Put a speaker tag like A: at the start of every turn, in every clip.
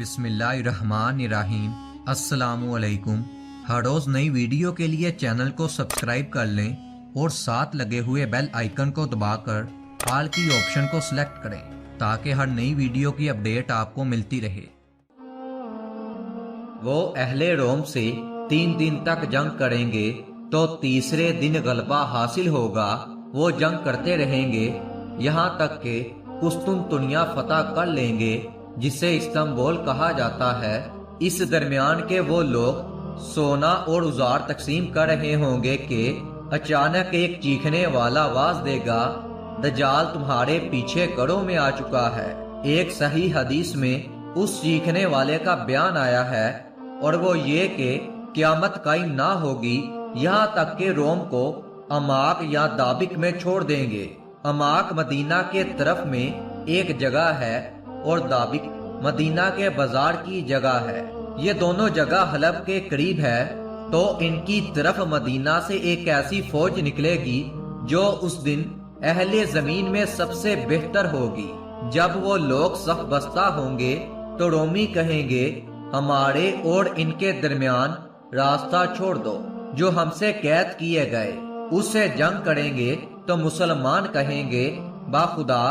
A: بسم اللہ الرحمن الرحیم۔ السلام علیکم۔ ہر روز نئی ویڈیو کے لیے چینل کو سبسکرائب کر لیں اور ساتھ لگے ہوئے بیل آئیکن کو دبا کر آل کی آپشن کو سلیکٹ کریں تاکہ ہر نئی ویڈیو کی اپڈیٹ آپ کو ملتی رہے۔ وہ اہل روم سے 3 دن تک جنگ کریں گے تو تیسرے دن غلبہ حاصل ہوگا۔ وہ جنگ کرتے رہیں گے یہاں تک کہ قسطنطنیہ فتح کر لیں گے جسے استنبول کہا جاتا ہے۔ اس درمیان کے وہ لوگ سونا اور اوزار تقسیم کر رہے ہوں گے کہ اچانک ایک چیخنے والا آواز دے گا، دجال تمہارے پیچھے گڑھوں میں آ چکا ہے۔ ایک صحیح حدیث میں اس چیخنے والے کا بیان آیا ہے اور وہ یہ کہ قیامت قائم نہ ہوگی یہاں تک کہ روم کو اماک یا دابک میں چھوڑ دیں گے۔ اماک مدینہ کے طرف میں ایک جگہ ہے اور دابک مدینہ کے بازار کی جگہ ہے۔ یہ دونوں جگہ حلب کے قریب ہے، تو ان کی طرف مدینہ سے ایک ایسی فوج نکلے گی جو اس دن اہل زمین میں سب سے بہتر ہوگی۔ جب وہ لوگ صف بستہ ہوں گے تو رومی کہیں گے، ہمارے اور ان کے درمیان راستہ چھوڑ دو جو ہم سے قید کیے گئے۔ اس سے جنگ کریں گے تو مسلمان کہیں گے، باخدا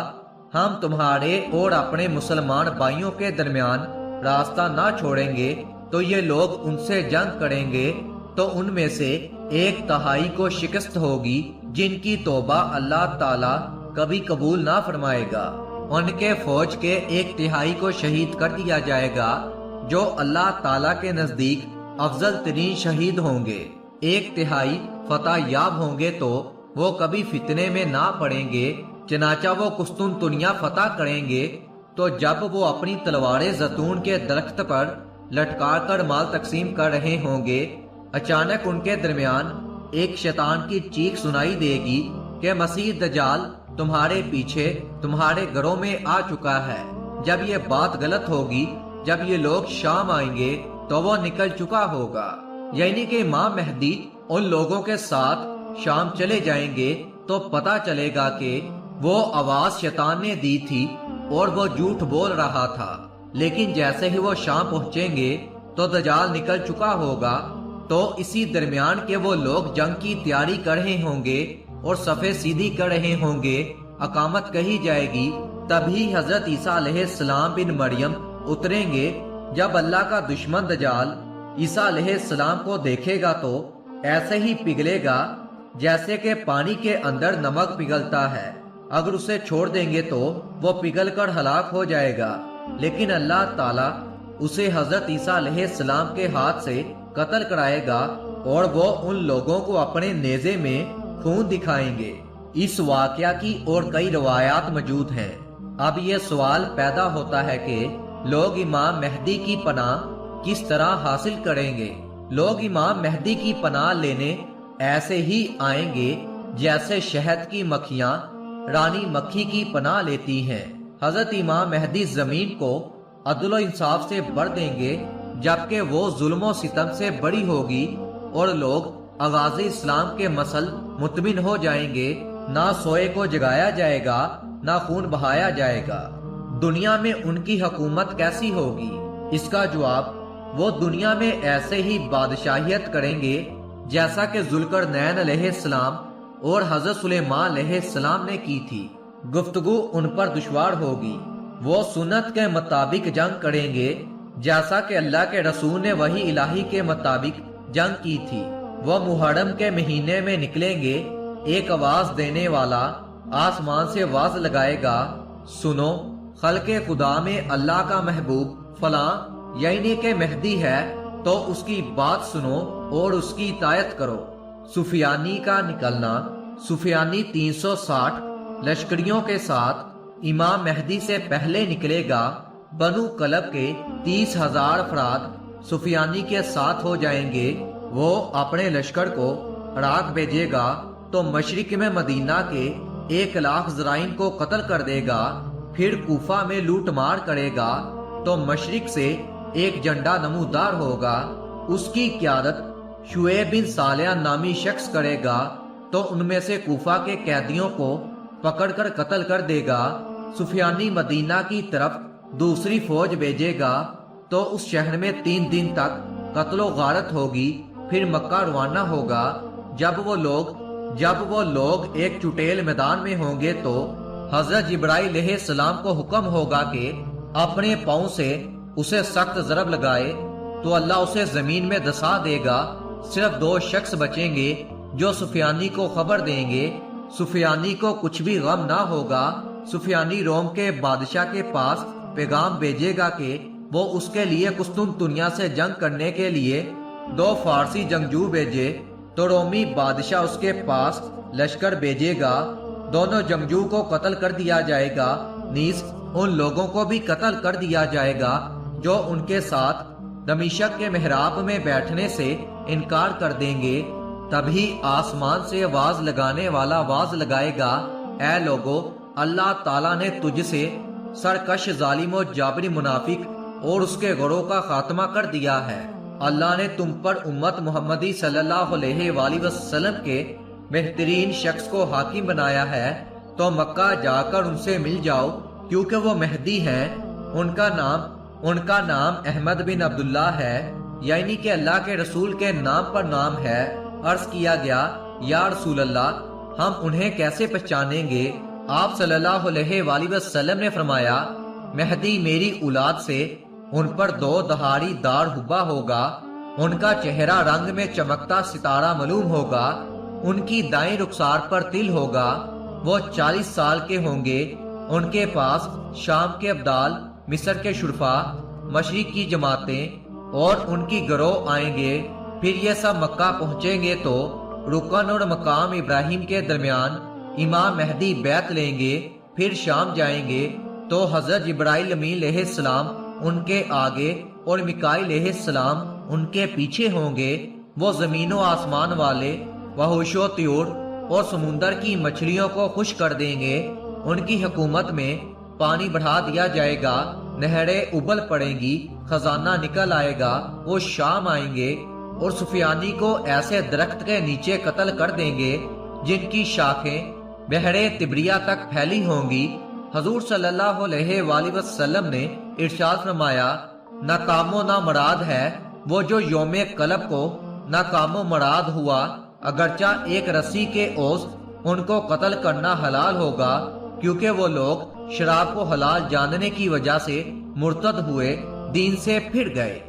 A: ہم تمہارے اور اپنے مسلمان بھائیوں کے درمیان راستہ نہ چھوڑیں گے۔ تو یہ لوگ ان سے جنگ کریں گے تو ان میں سے 1/3 کو شکست ہوگی جن کی توبہ اللہ تعالی کبھی قبول نہ فرمائے گا۔ ان کے فوج کے 1/3 کو شہید کر دیا جائے گا جو اللہ تعالی کے نزدیک افضل ترین شہید ہوں گے۔ 1/3 فتح یاب ہوں گے تو وہ کبھی فتنے میں نہ پڑیں گے، چنانچہ وہ قسطنطنیہ فتح کریں گے۔ تو جب وہ اپنی تلواریں زیتون کے درخت پر لٹکا کر مال تقسیم کر رہے ہوں گے، اچانک ان کے درمیان ایک شیطان کی چیخ سنائی دے گی کہ مسیح دجال تمہارے پیچھے تمہارے گھروں میں آ چکا ہے۔ جب یہ بات غلط ہوگی، جب یہ لوگ شام آئیں گے تو وہ نکل چکا ہوگا، یعنی کہ امام مہدی ان لوگوں کے ساتھ شام چلے جائیں گے تو پتہ چلے گا کہ وہ آواز شیطان نے دی تھی اور وہ جھوٹ بول رہا تھا۔ لیکن جیسے ہی وہ شام پہنچیں گے تو دجال نکل چکا ہوگا۔ تو اسی درمیان کے وہ لوگ جنگ کی تیاری کر رہے ہوں گے اور صفیں سیدھی کر رہے ہوں گے، اقامت کہی جائے گی۔ تبھی حضرت عیسیٰ علیہ السلام بن مریم اتریں گے۔ جب اللہ کا دشمن دجال عیسیٰ علیہ السلام کو دیکھے گا تو ایسے ہی پگھلے گا جیسے کہ پانی کے اندر نمک پگھلتا ہے۔ اگر اسے چھوڑ دیں گے تو وہ پگھل کر ہلاک ہو جائے گا، لیکن اللہ تعالیٰ اسے حضرت عیسیٰ علیہ السلام کے ہاتھ سے قتل کرائے گا اور وہ ان لوگوں کو اپنے نیزے میں خون دکھائیں گے۔ اس واقعہ کی اور کئی روایات موجود ہیں۔ اب یہ سوال پیدا ہوتا ہے کہ لوگ امام مہدی کی پناہ کس طرح حاصل کریں گے؟ لوگ امام مہدی کی پناہ لینے ایسے ہی آئیں گے جیسے شہد کی مکھیاں رانی مکھی کی پناہ لیتی ہیں۔ حضرت امام مہدی زمین کو عدل و انصاف سے بھر دیں گے، جبکہ وہ ظلم و ستم سے بڑی ہوگی اور لوگ آغاز اسلام کے مسل مطمئن ہو جائیں گے۔ نہ سوئے کو جگایا جائے گا، نہ خون بہایا جائے گا۔ دنیا میں ان کی حکومت کیسی ہوگی؟ اس کا جواب، وہ دنیا میں ایسے ہی بادشاہیت کریں گے جیسا کہ ذوالقرنین علیہ السلام اور حضرت سلیمان علیہ السلام نے کی تھی۔ گفتگو ان پر دشوار ہوگی۔ وہ سنت کے مطابق جنگ کریں گے جیسا کہ اللہ کے رسول نے وحی الہی کے مطابق جنگ کی تھی۔ وہ محرم کے مہینے میں نکلیں گے۔ ایک آواز دینے والا آسمان سے آواز لگائے گا، سنو، خلق خدا میں اللہ کا محبوب فلاں یعنی کہ مہدی ہے، تو اس کی بات سنو اور اس کی اطاعت کرو۔ سفیانی کا نکلنا۔ سفیانی 360 لشکریوں کے ساتھ امام مہدی سے پہلے نکلے گا۔ بنو کلب کے 30,000 افراد سفیانی کے ساتھ ہو جائیں گے۔ وہ اپنے لشکر کو عراق بھیجے گا تو مشرق میں مدینہ کے 1,00,000 زائرین کو قتل کر دے گا۔ پھر کوفہ میں لوٹ مار کرے گا تو مشرق سے ایک جھنڈا نمودار ہوگا، اس کی قیادت شعیب بن صالح نامی شخص کرے گا، تو ان میں سے کوفہ کے قیدیوں کو پکڑ کر قتل کر دے گا۔ سفیانی مدینہ کی طرف دوسری فوج بھیجے گا تو اس شہر میں 3 دن تک قتل و غارت ہوگی، پھر مکہ روانہ ہوگا۔ جب وہ لوگ ایک چٹیل میدان میں ہوں گے تو حضرت جبرائیل علیہ السلام کو حکم ہوگا کہ اپنے پاؤں سے اسے سخت ضرب لگائے، تو اللہ اسے زمین میں دسا دے گا۔ صرف 2 شخص بچیں گے جو سفیانی کو خبر دیں گے۔ سفیانی کو کچھ بھی غم نہ ہوگا۔ سفیانی روم کے بادشاہ کے پاس پیغام بھیجے گا کہ وہ اس کے لیے قسطنطنیہ سے جنگ کرنے کے لیے 2 فارسی جنگجو بھیجے، تو رومی بادشاہ اس کے پاس لشکر بھیجے گا۔ دونوں جنگجو کو قتل کر دیا جائے گا، نیز ان لوگوں کو بھی قتل کر دیا جائے گا جو ان کے ساتھ دمشق کے محراب میں بیٹھنے سے انکار کر دیں گے۔ تبھی آسمان سے آواز لگانے والا آواز لگائے گا، اے لوگو، اللہ تعالیٰ نے تجھ سے سرکش ظالم و جابری منافق اور اس کے گروہ کا خاتمہ کر دیا ہے۔ اللہ نے تم پر امت محمدی صلی اللہ علیہ وآلہ وسلم کے بہترین شخص کو حاکم بنایا ہے، تو مکہ جا کر ان سے مل جاؤ، کیونکہ وہ مہدی ہیں۔ ان کا نام احمد بن عبداللہ ہے، یعنی کہ اللہ کے رسول کے نام پر نام ہے۔ عرض کیا گیا، یا رسول اللہ، ہم انہیں کیسے پہچانیں گے؟ آپ صلی اللہ علیہ وآلہ وسلم نے فرمایا، مہدی میری اولاد سے ان پر 2 دہاڑی دار حبہ ہوگا، ان کا چہرہ رنگ میں چمکتا ستارہ معلوم ہوگا، ان کی دائیں رخسار پر تل ہوگا، وہ 40 سال کے ہوں گے، ان کے پاس شام کے ابدال، مصر کے شرفاء، مشرق کی جماعتیں اور ان کی گروہ آئیں گے۔ پھر یہ سب مکہ پہنچیں گے تو رکن اور مقام ابراہیم کے درمیان امام مہدی بیعت لیں گے، پھر شام جائیں گے تو حضرت جبرائیل امین علیہ السلام ان کے آگے اور میکائیل علیہ السلام ان کے پیچھے ہوں گے۔ وہ زمین و آسمان والے، وحوش و طیور اور سمندر کی مچھلیوں کو خشک کر دیں گے۔ ان کی حکومت میں پانی بڑھا دیا جائے گا، نہریں ابل پڑیں گی، خزانہ نکل آئے گا۔ وہ شام آئیں گے اور سفیانی کو ایسے درخت کے نیچے قتل کر دیں گے جن کی شاخیں بحر تبریہ تک پھیلی ہوں گی۔ حضور صلی اللہ علیہ وآلہ وسلم نے ارشاد فرمایا، ناکام و نامراد ہے وہ جو یوم قلب کو ناکام و مراد ہوا، اگرچہ ایک رسی کے اوز ان کو قتل کرنا حلال ہوگا، کیونکہ وہ لوگ شراب کو حلال جاننے کی وجہ سے مرتد ہوئے، دین سے پھر گئے۔